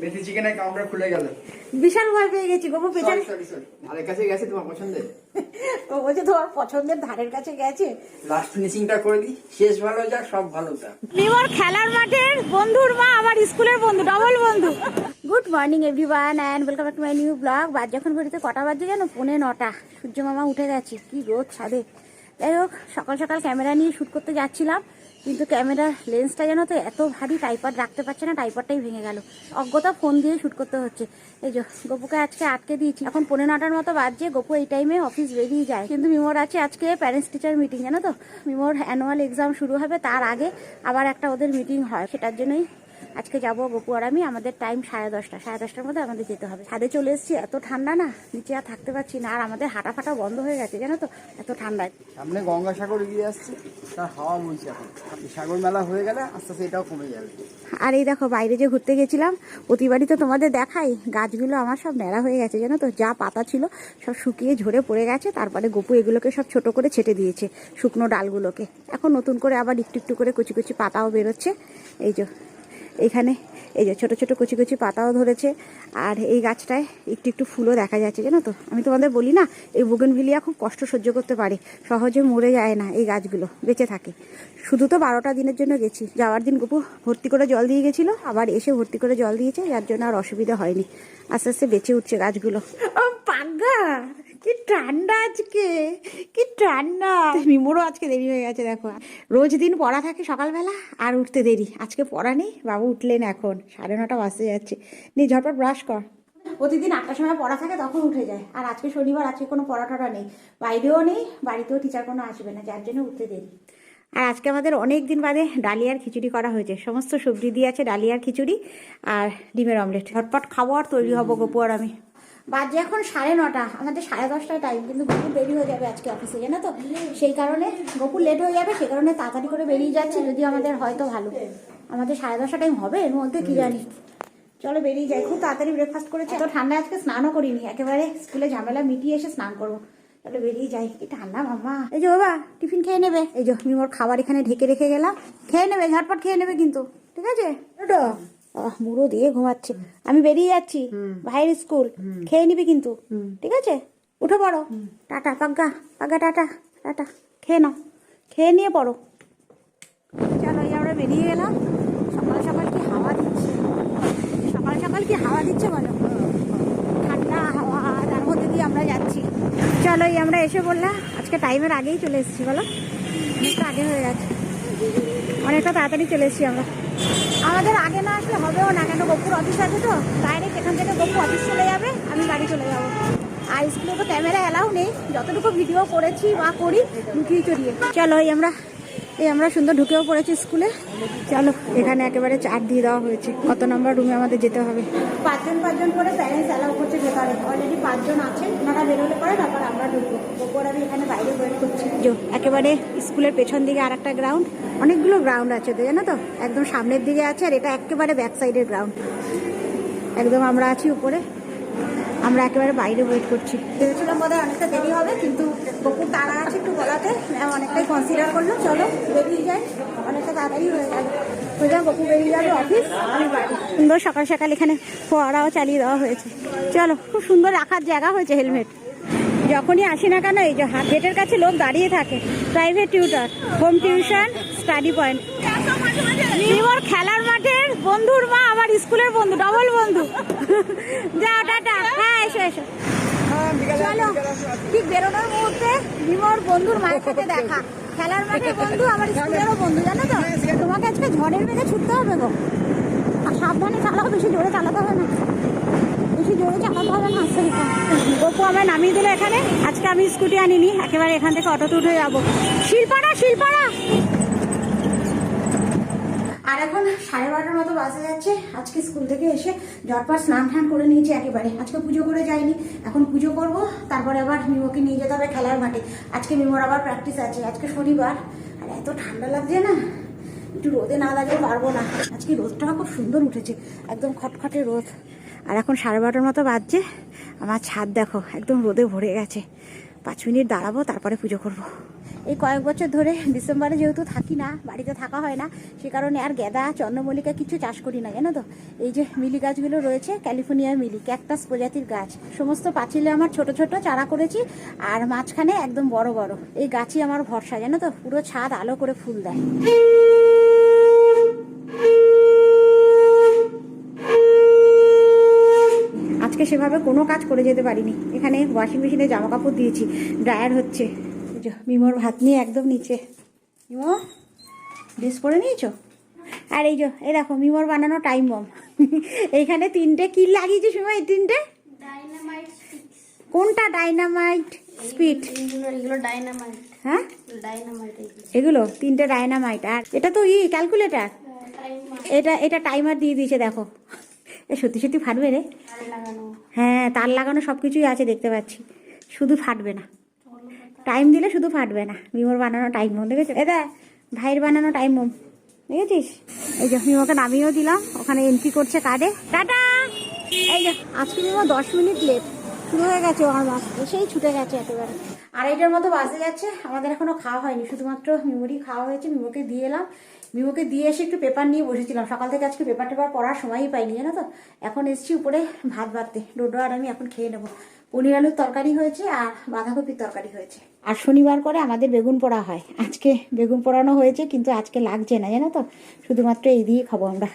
মেথি চিকেনের কাউন্টার খুলে গেল। বিশাল ভয় পেয়ে গেছি গোপু পেছনে। সরি ধারের কাছে গেছে তোমার পছন্দের। ও বলছে তোমার পছন্দের ধারের কাছে গেছে। লাস্ট ফিনিশিংটা করে দিই, শেষ ভালো যাক সব ভালো থাক। মিমোর খেলার মাঠের বন্ধুর মা আবার স্কুলের বন্ধু, ডবল বন্ধু। Good morning everyone and welcome back to my new blog. বাজ যখন ঘড়িতে কটা বাজে জানো? 9:45। সূর্য মামা উঠে গেছে, কি রোদ ছাদে। যাই হোক, সকাল সকাল ক্যামেরা নিয়ে শ্যুট করতে যাচ্ছিলাম, কিন্তু ক্যামেরার লেন্সটা জানো তো এত ভারী, টাইপার রাখতে পারছে না, টাইপারটাই ভেঙে গেল। অজ্ঞতা ফোন দিয়ে শ্যুট করতে হচ্ছে। এই যে গপুকে আজকে আটকে দিয়েছি, এখন 9:45 মতো বাজছে। গপু এই টাইমে অফিস বেরিয়ে যায়, কিন্তু মিমোর আছে আজকে প্যারেন্টস টিচার মিটিং, জানো তো। মিমোর অ্যানুয়াল এক্সাম শুরু হবে, তার আগে আবার একটা ওদের মিটিং হয়, সেটার জন্যই আজকে যাবো গপু আর আমি। আমাদের টাইম 10:30, 10:30টার মধ্যে আমাদের যেতে হবে। ছাদে চলে এসেছি, এত ঠান্ডা না, নিচে আর থাকতে পারছি না। আর আমাদের হাঁটা ফাটা বন্ধ হয়ে গেছে জানো তো, এত ঠান্ডায়। সামনে গঙ্গাসাগর এগিয়ে আসছে, তার হাওয়া বইছে। এখন সাগর মেলা হয়ে গেলে আস্তে আস্তে এটাও কমে যাবে। আর এই দেখো, বাইরে যে ঘুরতে গেছিলাম, প্রতিবারই তো তোমাদের দেখাই, গাছগুলো আমার সব ন্যাড়া হয়ে গেছে জানো তো। যা পাতা ছিল সব শুকিয়ে ঝরে পড়ে গেছে। তারপরে গপু এগুলোকে সব ছোট করে ছেটে দিয়েছে, শুকনো ডালগুলোকে। এখন নতুন করে আবার একটু একটু করে কুচি কুচি পাতাও বেরোচ্ছে। এই যে এইখানে এই যে ছোট ছোট কুচি কুচি পাতাও ধরেছে। আর এই গাছটায় একটু একটু ফুলও দেখা যাচ্ছে জানো তো। আমি তোমাদের বলি না, এই বুগেনভিলিয়া খুব কষ্ট সহ্য করতে পারে, সহজে মরে যায় না, এই গাছগুলো বেঁচে থাকে। শুধু তো 12টা দিনের জন্য গেছি, যাওয়ার দিন গপু ভর্তি করে জল দিয়ে গেছিল, আবার এসে ভর্তি করে জল দিয়েছে, যার জন্য আর অসুবিধা হয়নি। আস্তে আস্তে বেঁচে উঠছে গাছগুলো। ও পাগা, কি ঠান্ডা আজকে, কি ঠান্ডা। মিমোরও আজকে দেরি হয়ে গেছে দেখো। রোজ দিন পড়া থাকে সকালবেলা, আর উঠতে দেরি। আজকে পড়া নেই, বাবু উঠলেন এখন 9:30 বাজতে যাচ্ছে। নি ঝটপট ব্রাশ কর। প্রতিদিন 8টার সময় পড়া থাকে, তখন উঠে যায়। আর আজকে শনিবার, আজকে কোনো পড়া টড়া নেই, বাইরেও নেই, বাড়িতেও টিচার কোনো আসবে না, যার জন্য উঠতে দেরি। আর আজকে আমাদের অনেক দিন বাদে ডালিয়ার খিচুড়ি করা হয়েছে, সমস্ত সবজি দিয়ে আছে ডালিয়ার খিচুড়ি আর ডিমের অমলেট। ঝটপট খাবো আর তৈরি হবো গপু আর আমি। বাজে এখন 9:30, আমাদের 10:30টায় টাইম, কিন্তু গপুর দেরি হয়ে যাবে আজকে অফিসে জানো তো। সেই কারণে গপুর লেট হয়ে যাবে, সে কারণে তাড়াতাড়ি করে বেরিয়ে যাচ্ছে। যদি আমাদের হয়তো ভালো, আমাদের 10:30 টাইম হবে, এর মধ্যে কি জানি। চলো বেরিয়ে যাই, খুব তাড়াতাড়ি ব্রেকফাস্ট করেছি। এত ঠান্ডা আজকে স্নানও করিনি, একেবারে স্কুলে ঝামেলা মিটিয়ে এসে স্নান করবো। তাহলে বেরিয়ে যাই, কি ঠান্ডা মাম্মা। এই যে বাবা টিফিন খেয়ে নেবে, এই যে মিমোর খাবার এখানে ঢেকে রেখে গেলাম, খেয়ে নেবে, ঝটপট খেয়ে নেবে কিন্তু, ঠিক আছে? মুড়ো দিয়ে ঘুমাচ্ছে। আমি বেরিয়ে যাচ্ছি, ভাইয়ের স্কুল, খেয়ে নিবি কিন্তু, ঠিক আছে? উঠে পড়ো, টাটা পাগ্গা, পাগ্গা টাটা টাটা। খেয়ে নাও, খেয়ে নিয়ে পড়ো। চলো আমরা বেরিয়ে গেলাম। সকাল সকাল কি হাওয়া দিচ্ছে, সকাল সকাল কি হাওয়া দিচ্ছে বলো, ঠান্ডা হাওয়া, তার মধ্যে দিয়ে আমরা যাচ্ছি। চলো আমরা এসে বললাম, আজকে টাইমের আগেই চলে এসেছি বলো, অনেকটা আগে হয়ে গেছে, অনেকটা তাড়াতাড়ি চলে এসেছি আমরা। আমাদের আগে না আসলে হবেও না, কেন গপুর অফিস আছে তো, ডাইরেক্ট এখান থেকে গপু অফিস চলে যাবে, আমি বাড়ি চলে যাবো। আর স্কুলে তো ক্যামেরা অ্যালাউ নেই, যতটুকু ভিডিও করেছি বা করি লুকিয়ে চড়িয়ে। চলো আমরা সুন্দর ঢুকেও পড়েছি স্কুলে। চলো, এখানে একেবারে চার্ট দিয়ে দেওয়া হয়েছে কত নম্বর রুমে আমাদের যেতে হবে। 5জন করে প্যারেন্টস অ্যালাউ করছে ভেতরে, অলরেডি 5 জন আছেন। ওনারা বেরোলে পরে তারপর আমরা ঢুকবো। ওপর আমি এখানে বাইরে ওয়েট করছি। একেবারে স্কুলের পেছন দিকে আর একটা গ্রাউন্ড, অনেকগুলো গ্রাউন্ড আছে তো জানো তো, একদম সামনের দিকে আছে, আর এটা একেবারে ব্যাক সাইডের গ্রাউন্ড। একদম আমরা আছি উপরে, আমরা একেবারে বাইরে ওয়েট করছি। ভেবেছিলাম বোধহয় অনেকটা দেরি হবে, কিন্তু গপুর তাড়া আছে একটু বলাতে ম্যাম অনেকটাই কনসিডার করলো। চলো বেরিয়ে যাই, অনেকটা তাড়াতাড়ি হয়ে গেল। সোজা গপু বেরিয়ে যাবে অফিস, আমি বাড়ি। সুন্দর সকাল সকাল এখানে ফোয়ারাও চালিয়ে দেওয়া হয়েছে। চলো, খুব সুন্দর রাখার জায়গা হয়েছে, হেলমেট। যখনই আসি না কেন এই যে গেটের কাছে লোক দাঁড়িয়ে থাকে। Private tutor, home tuition, study point. মিমোর খেলার মাঠের বন্ধুর মা আবার স্কুলের বন্ধু, ডবল বন্ধু। যাও টাটা। হ্যাঁ এসো এসো। চলো, ঠিক বেরোনোর মুহূর্তে মিমোর বন্ধুর মায়ের সাথে দেখা। খেলার মাঠের বন্ধু, আমার স্কুলেরও বন্ধু, জানো তো। তোমাকে আজকে ঝড়ের বেগে ছুটতে হবে গো, আর সাবধানে চালাও, বেশি জোরে চালাতে হবে না, বেশি জোরে চালাতে হবে না। আস্তে গপু আমায় নামিয়ে দিল এখানে। আজকে আমি স্কুটি আনিনি, একেবারে এখান থেকে অটোতে উঠে যাবো। শিলপাড়া। আর এখন 12:30 মতো বাজে যাচ্ছে। আজকে স্কুল থেকে এসে ঝটপট স্নান টান করে নিয়েছি একেবারে। আজকে পুজো করে যাইনি, এখন পুজো করব, তারপরে আবার মিমোকে নিয়ে যেতে হবে খেলার মাঠে। আজকে মিমোর আবার প্র্যাকটিস আছে, আজকে শনিবার। আর এত ঠান্ডা লাগছে না, একটু রোদে না লাগলে পারবো না। আজকে রোদটা খুব সুন্দর উঠেছে, একদম খটখটে রোদ। আর এখন 12:30 মতো বাজছে। আমার ছাদ দেখো একদম রোদে ভরে গেছে। 5 মিনিট দাঁড়াবো, তারপরে পুজো করব। এই কয়েক বছর ধরে ডিসেম্বরে যেহেতু থাকি না, বাড়িতে থাকা হয় না, সে কারণে আর গেঁদা চন্দ্রমল্লিকা কিছু চাষ করি না, জানো তো। এই যে মিলি গাছগুলো রয়েছে, ক্যালিফোর্নিয়া মিলি, ক্যাকটাস প্রজাতির গাছ, সমস্ত পাঁচিলে আমার ছোট ছোট চারা করেছি, আর মাঝখানে একদম বড় বড় এই গাছই আমার ভরসা, জানো তো। পুরো ছাদ আলো করে ফুল দেয়। আজকে সেভাবে কোনো কাজ করে যেতে পারিনি। এখানে ওয়াশিং মেশিনে জামা কাপড় দিয়েছি, ড্রায়ার হচ্ছে। মিমোর ভাত নিয়ে একদম নিচে। মিমো ড্রেস পরে নিয়েছো? আর এই যে এই দেখো মিমোর বানানো টাইম বম। এইখানে 3টে কি লাগিয়েছিস মিমো? এই 3টে কোনটা? ডাইনামাইট স্পিড, এগুলো ডাইনামাইট। হ্যাঁ ডাইনামাইট এগুলো 3টে ডাইনামাইট। আর এটা তো ক্যালকুলেটার। এটা টাইমার দিয়ে দিয়েছে, দেখো। এ সত্যি সত্যি ফাটবে রে। লাগানো। হ্যাঁ তার লাগানো সব কিছুই আছে দেখতে পাচ্ছি, শুধু ফাটবে না। টাইম দিলে শুধু ফাটবে না। মিমোর বানানো টাইম বোম দেখেছো? এটা ভাইয়ের বানানো টাইম বোম দেখেছিস? এই যে মিমোকে নামিয়েও দিলাম, ওখানে এন্ট্রি করছে কার্ডে। টাটা। এই যে আজকে মিমো 10 মিনিট লেট, শুরু হয়ে গেছে আমার মাস, এসেই ছুটে গেছে একেবারে। 2:30টার মতো বাজে যাচ্ছে, আমাদের এখনো খাওয়া হয়নি, শুধুমাত্র মিমোরই খাওয়া হয়েছে। মিমোকে দিয়ে এলাম, মিমোকে দিয়ে এসে একটু পেপার নিয়ে বসেছিলাম। সকাল থেকে আজকে পেপার পড়ার সময়ই পাইনি, জানো তো। এখন এসছি উপরে ভাত বাড়তে, ডোডো আর আমি এখন খেয়ে নেবো। পনির আলুর তরকারি হয়েছে আর বাঁধাকপির তরকারি হয়েছে। আর শনিবার করে আমাদের বেগুন পোড়া হয়, আজকে বেগুন পোড়ানো হয়েছে, কিন্তু আজকে লাগছে না, জানো তো। শুধুমাত্র এই দিয়ে খাবো আমরা।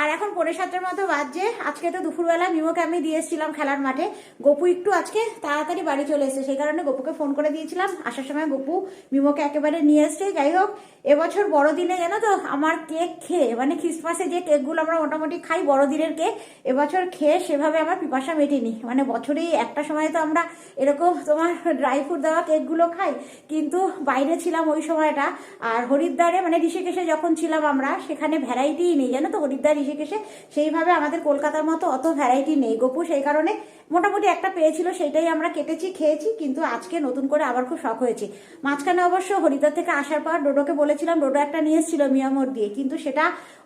আর এখন 6:45টার মতো বাজছে। আজকে তো দুপুরবেলা মিমোকে আমি দিয়ে এসেছিলাম খেলার মাঠে। গপু একটু আজকে তাড়াতাড়ি বাড়ি চলে এসেছে, সেই কারণে গপুকে ফোন করে দিয়েছিলাম। আসার সময় গপু মিমোকে একেবারে নিয়ে এসছে। যাই হোক, এবছর বড়দিনে জানো তো আমার কেক খেয়ে, মানে খ্রিস্টমাসে যে কেকগুলো আমরা মোটামুটি খাই বড়দিনের কেক, এবছর খেয়ে সেভাবে আমার পিপাসা মেটেনি। মানে বছরেই একটা সময় তো আমরা এরকম তোমার ড্রাই ফ্রুট দেওয়া কেকগুলো খাই, কিন্তু বাইরে ছিলাম ওই সময়টা। আর হরিদ্বারে মানে ঋষিকেশে যখন ছিলাম আমরা, সেখানে ভ্যারাইটিই নেই, জানো তো। হরিদ্বার ঋষিকেশে সেইভাবে আমাদের কলকাতার মতো অত ভ্যারাইটি নেই। গপু সেই কারণে মোটামুটি একটা পেয়েছিল, সেটাই আমরা কেটেছি, খেয়েছি। কিন্তু আজকে নতুন করে আবার খুব শখ হয়েছে। মাঝখানে অবশ্য হরিদ্বার থেকে আসার পর ডোডোকে বলেছিলাম, ডোডো একটা নিয়ে এসেছিল মিয়ামোর দিয়ে, কিন্তু সেটা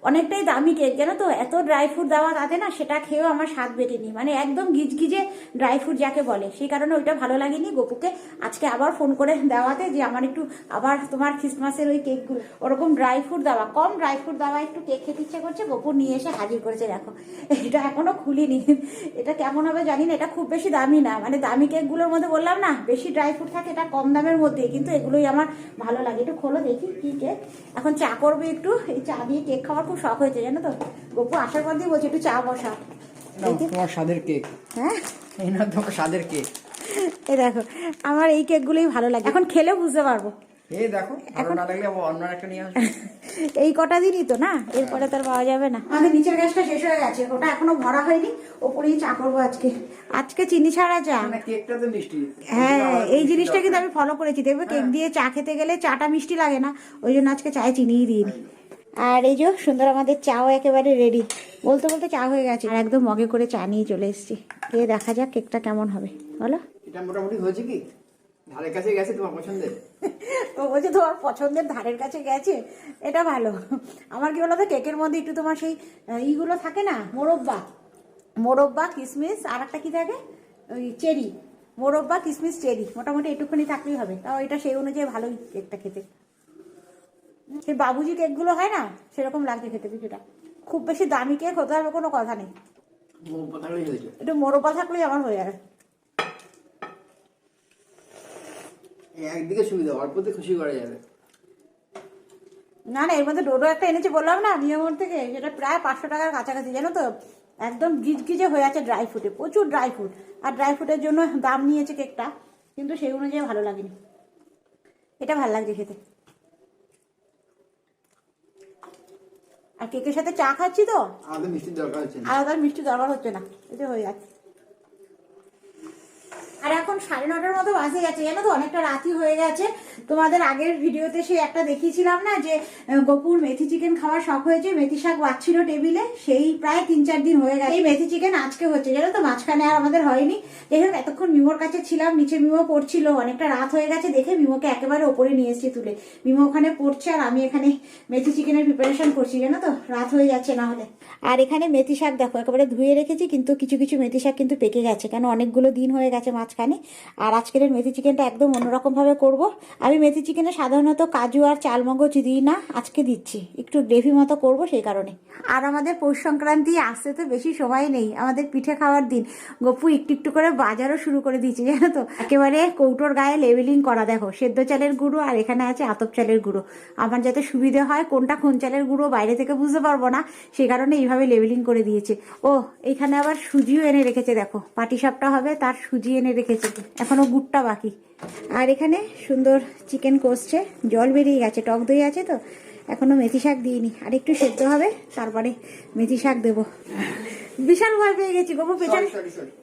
অনেকটাই দামি কেক, জানো তো। এত ড্রাই ফ্রুট দেওয়া তাতে না, সেটা খেয়েও আমার স্বাদ বেটেনি। মানে একদম গিজগিজে ড্রাই ফ্রুট যাকে বলে, সেই কারণে ওইটা ভালো লাগেনি। গপুকে আজকে আবার ফোন করে দেওয়াতে যে আমার একটু আবার তোমার খ্রিস্টমাসের ওই কেকগুলো ওরকম ড্রাই ফ্রুট দেওয়া, কম ড্রাই ফ্রুট দেওয়া একটু কেক খেতে ইচ্ছে করছে। গপু নিয়ে এসে হাজির করেছে, দেখো। এটা এখনো খুলিনি, এটা কেমন হবে জানি না। এটা খুব বেশি দামি না, মানে দামি কেকগুলোর মধ্যে বললাম না বেশি ড্রাই ফ্রুট থাকে, এটা কম দামের মধ্যে, কিন্তু এগুলোই আমার ভালো লাগে। একটু খোলো দেখি কি কেক। এখন চা করবে একটু, এই চা দিয়ে কেক খাওয়ার খুব শখ হয়েছে, জানো তো। গপু আসার পর দিয়ে বলছে একটু চা বসা। তোমার স্বাদের কেক। হ্যাঁ এই না তোমার স্বাদের কেক। এই দেখো, আমার এই কেকগুলোই ভালো লাগে, এখন খেলে বুঝতে পারবো। এই দেখো, ভালো না লাগলে আবার অন্য একটা নিয়ে আসবে। এই কটা দিনই তো না, এরপরে তার পাওয়া যাবে না। আমাদের নিচের গ্যাসটা শেষ হয়ে গেছে, ওটা এখনো ভরা হয়নি। ওপরেই চা করবো আজকে। আজকে চিনি ছাড়া চা। মানে কেকটা তো মিষ্টি। হ্যাঁ এই জিনিসটা কিন্তু আমি ফলো করেছি, দেখবে কেক দিয়ে চা খেতে গেলে চাটা মিষ্টি লাগে না, ওই জন্য আজকে চায়ে চিনিই দিইনি। আর এই যে সুন্দর আমাদের চাও একেবারে রেডি, বলতে বলতে চা হয়ে গেছে। আর একদম মগে করে চা নিয়ে চলে এসেছি। খেয়ে দেখা যাক কেকটা কেমন হবে, বলো। এটা মোটামুটি হয়েছে কি, ধারের কাছে গেছে তোমার পছন্দের? ও বলছে তোমার পছন্দের ধারের কাছে গেছে, এটা ভালো। আমার কি বলতো, কেকের মধ্যে একটু তোমার সেই ইগুলো থাকে না, মোরব্বা কিশমিশ, আর একটা কি থাকে ওই চেরি, মোরব্বা কিশমিশ চেরি, মোটামুটি একটুখানি থাকলেই হবে। তাও এটা সেই অনুযায়ী ভালোই কেকটা খেতে। সেই বাবুজি কেকগুলো হয় না, সেরকম লাগছে খেতে কিছুটা। খুব বেশি দামি কেক হতে হবে কোনো কথা নেই, একটু মোরব্বা থাকলেই আমার হয়ে যাবে। একদিকে সুবিধা, অল্পতে খুশি করা যাবে। না না, এর মধ্যে ডোডো একটা এনেছে বললাম না মিয়ামোর থেকে, সেটা প্রায় 500 টাকার কাছাকাছি, জানো তো। একদম গিজগিজে হয়ে আছে ড্রাই ফ্রুটে, প্রচুর ড্রাই ফ্রুট। আর ড্রাই ফ্রুটের জন্য দাম নিয়েছে কেকটা, কিন্তু সেই অনুযায়ী ভালো লাগেনি। এটা ভালো লাগছে খেতে। আর কেকের সাথে চা খাচ্ছি তো, আমাদের মিষ্টির দরকার হচ্ছে না। আলাদা মিষ্টি দরকার হচ্ছে না, এটা হয়ে যাচ্ছে। আর এখন 9:30টার মতো বাজে গেছে, জানো তো, অনেকটা রাতই হয়ে গেছে। তোমাদের আগের ভিডিওতে সে একটা দেখিয়েছিলাম না যে গপুর মেথি চিকেন খাওয়ার শখ হয়েছে, মেথি শাক বাচ্ছিল টেবিলে, সেই প্রায় 3-4 দিন হয়ে গেছে। এই মেথি চিকেন আজকে হচ্ছে, জানো তো, মাঝখানে আর আমাদের হয়নি। যাই হোক, এতক্ষণ মিমোর কাছে ছিলাম, নিচে মিমো পড়ছিল, অনেকটা রাত হয়ে গেছে দেখে মিমোকে একেবারে ওপরে নিয়ে এসেছি তুলে। মিমো ওখানে পড়ছে আর আমি এখানে মেথি চিকেনের প্রিপারেশন করছি, জানো তো, রাত হয়ে যাচ্ছে না হলে। আর এখানে মেথি শাক দেখো একেবারে ধুয়ে রেখেছি, কিন্তু কিছু কিছু মেথি শাক কিন্তু পেকে গেছে, কেন অনেকগুলো দিন হয়ে গেছে মাঝখানে। আর আজকের এই মেথি চিকেনটা একদম অন্যরকমভাবে করব। আমি মেথি চিকেনে সাধারণত কাজু আর চালমগজ দিই না, আজকে দিচ্ছি, একটু গ্রেভি মতো করব সেই কারণে। আর আমাদের পৌষ সংক্রান্তি আসতে তো বেশি সময় নেই, আমাদের পিঠে খাওয়ার দিন। গপু একটু একটু করে বাজারও শুরু করে দিয়েছে জানো তো, একেবারে কৌটোর গায়ে লেবেলিং করা। দেখো সেদ্ধ চালের গুঁড়ো আর এখানে আছে আতপ চালের গুঁড়ো। আমার যাতে সুবিধে হয় কোনটা কোন চালের গুঁড়ো বাইরে থেকে বুঝতে পারবো না, সেই কারণে এইভাবে লেবেলিং করে দিয়েছে। ও এখানে আবার সুজিও এনে রেখেছে, দেখো পাটিসাপটা হবে তার সুজি এনে রেখেছে, এখনো গুড়টা বাকি। আর এখানে সুন্দর চিকেন কষছে, জল বেরিয়ে গেছে, টক দই আছে তো। এখনো মেথি শাক দিইনি, আর একটু সেদ্ধ হবে তারপরে মেথি শাক দেবো। বিশাল ভয় পেয়ে গেছি গো পেছনে,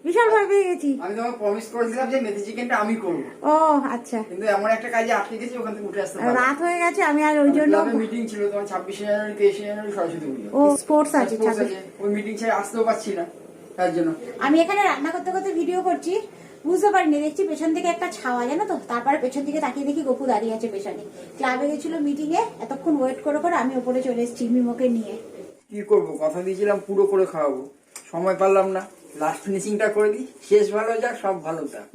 বিশাল ভয় পেয়ে গেছি। আমি তোমাকে প্রমিস করেছিলাম যে মেথি চিকেনটা আমি করব। ও আচ্ছা, কিন্তু এমন একটা কাজে আটকে গেছি, ওখান থেকে উঠে আসতে পারলাম না। রাত হয়ে গেছে, আমি আর ওই জন্য মিটিং ছিল তোমার 26 জানুয়ারি 23 জানুয়ারি সরস্বতী পুজো। ও স্পোর্টস আছে, Sports আছে, ওই মিটিং ছেড়ে আসতেও পারছি না, তার জন্য। আমি এখানে রান্না করতে করতে ভিডিও করছি, বুঝতে পারিনি, দেখছি পেছন থেকে একটা ছাওয়া জানো তো, তারপরে পেছন দিকে তাকিয়ে দেখি গপু দাঁড়িয়ে আছে পেছনে। ক্লাবে গেছিল মিটিং এ, এতক্ষণ ওয়েট করে করে আমি ওপরে চলে এসেছি মিমোকে নিয়ে। কি করব, কথা দিয়েছিলাম পুরো করে খাওয়াবো, সময় পারলাম না। লাস্ট ফিনিশিংটা করে দিই, শেষ ভালো যাক সব ভালো যাক।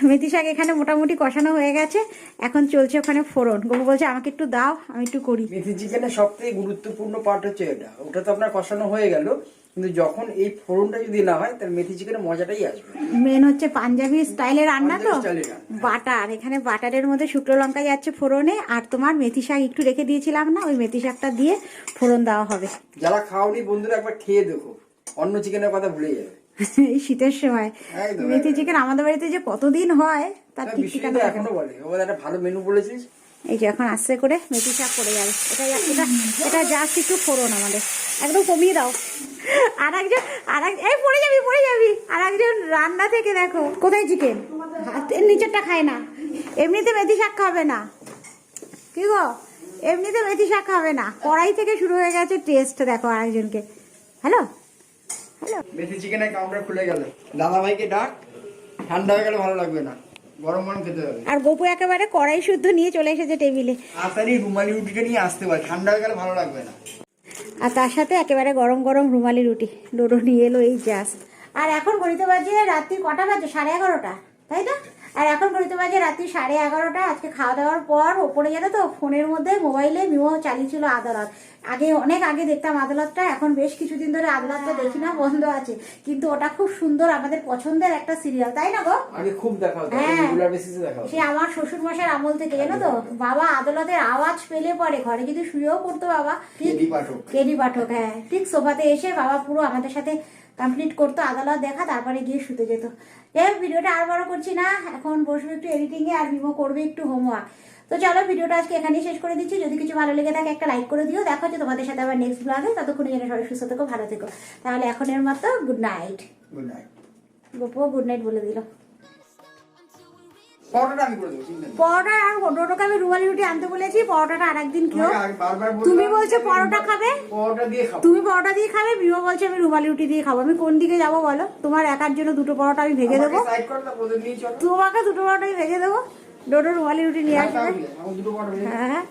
মেথি শাক এখানে মোটামুটি কষানো হয়ে গেছে, এখন চলছে ওখানে ফোড়ন। গপু বলছে আমাকে একটু দাও, আমি একটু করি। মেথি চিকেনের সবথেকে গুরুত্বপূর্ণ পার্ট হচ্ছে এটা। ওটা তো আপনার কষানো হয়ে গেল, কিন্তু যখন এই ফোড়নটা যদি না হয় তাহলে মেথি চিকেনের মজাটাই আসবে। মেন হচ্ছে পাঞ্জাবি স্টাইলে রান্না তো, পাঞ্জাবি স্টাইলে রান্না। বাটার, এখানে বাটারের মধ্যে শুকনো লঙ্কা যাচ্ছে ফোড়নে, আর তোমার মেথি শাক একটু রেখে দিয়েছিলাম না, ওই মেথি শাকটা দিয়ে ফোড়ন দেওয়া হবে। যারা খাওনি বন্ধুরা একবার খেয়ে দেখো, অন্য চিকেনের কথা ভুলে যাবে। এই শীতের সময় একদম, মেথি একদম। চিকেন আমাদের বাড়িতে যে কতদিন হয় তার ঠিক ঠিকানা বিশ্বজিৎ থাকে না। এখনো বলে, ও বলে একটা ভালো মেনু বলেছিস। এই যে এখন আস্তে করে মেথি শাক পড়ে যাবে, এটা এটা এটা জাস্ট একটু ফোড়ন আমাদের, একদম কমিয়ে দাও। এই পড়ে যাবি। আর একজন রান্না থেকে দেখো কোথায় চিকেন, হাতের নিচেরটা খায় না, এমনিতে মেথি শাক খাবে না। কি গো, এমনিতে মেথি শাক খাবে না, কড়াই থেকে শুরু হয়ে গেছে টেস্ট। দেখো আরেকজনকে, হ্যালো হ্যালো। মেথি চিকেনের কাউন্টার খুলে গেল, দাদা ভাইকে ডাক, ঠান্ডা হয়ে গেলে ভালো লাগবে না, গরম গরম খেতে হবে। আর গপু একেবারে কড়াই শুদ্ধ নিয়ে চলে এসেছে টেবিলে। তাড়াতাড়ি রুমালি রুটিটা নিয়ে আসতে পারে, ঠান্ডা হয়ে গেলে ভালো লাগবে না। আর তার সাথে একেবারে গরম গরম রুমালি রুটি ডোডো নিয়ে এলো এই জাস্ট। আর এখন ঘড়িতে বাজে রাত্রি কটা বাজে, 11:30, তাই না? আর এখন ঘড়িতে বাজে রাত্রি 11:30। আজকে খাওয়া দাওয়ার পর ওপরে জানো তো ফোনের মধ্যে মোবাইলে মিমো চালিয়েছিল আদালত। অনেক আগে দেখতাম আদালতটা, এখন বেশ কিছুদিন ধরে আদালতটা দেখি না, বন্ধ আছে। কিন্তু ওটা খুব সুন্দর, আমাদের পছন্দের একটা সিরিয়াল, তাই না গো? আগে খুব দেখা হতো, হ্যাঁ। রেগুলার বেসিসে দেখা হতো। সে আমার শ্বশুর মশাইয়ের আমল থেকে জানো তো, বাবা আদালতের আওয়াজ পেলে পরে ঘরে যদি শুয়েও পড়তো বাবা, কেডি পাঠক। কেডি পাঠক, হ্যাঁ, ঠিক সোফাতে এসে বাবা পুরো আমাদের সাথে কমপ্লিট করতো আদালত দেখা, তারপরে গিয়ে শুতে যেত। ভিডিওটা আর বড় করছি না, এখন বসবো একটু এডিটিং এ, আর মিমো করবে একটু হোমওয়ার্ক। তো চলো ভিডিওটা আজকে এখানেই শেষ করে দিচ্ছি। যদি কিছু ভালো লেগে থাকে একটা লাইক করে দিও। দেখা হচ্ছে তোমাদের সাথে আবার নেক্সট ব্লগে, ততক্ষণে যেন সবাই সুস্থ থেকো, ভালো থেকো। তাহলে এখনের মতো good night. Good night. Gopu good night বলে দিল। পরোটাটা আমি করে দেবো, চিন্তা নেই। পরোটা আর ডোডোকে আমি রুমালি রুটি আনতে বলেছি, পরোটাটা আরেকদিন কেউ। তোমাকে বারবার বললাম, তুমি বলছো পরোটা খাবে, পরোটা দিয়ে খাবো। তুমি পরোটা দিয়ে খাবে, বিমো বলছে আমি রুমালি রুটি দিয়ে খাবো। আমি কোন দিকে যাবো বলো? তোমার একার জন্য দুটো পরোটা আমি ভেজে দেবো, আমাকে সাইড করে দাও, ওদের নিয়ে চলো। তোমাকে দুটো পরোটা আমি ভেজে দেবো, ডোডো রুমালি রুটি নিয়ে আসবে। আমার দুটো পরোটা ভেজে দাও। হ্যাঁ।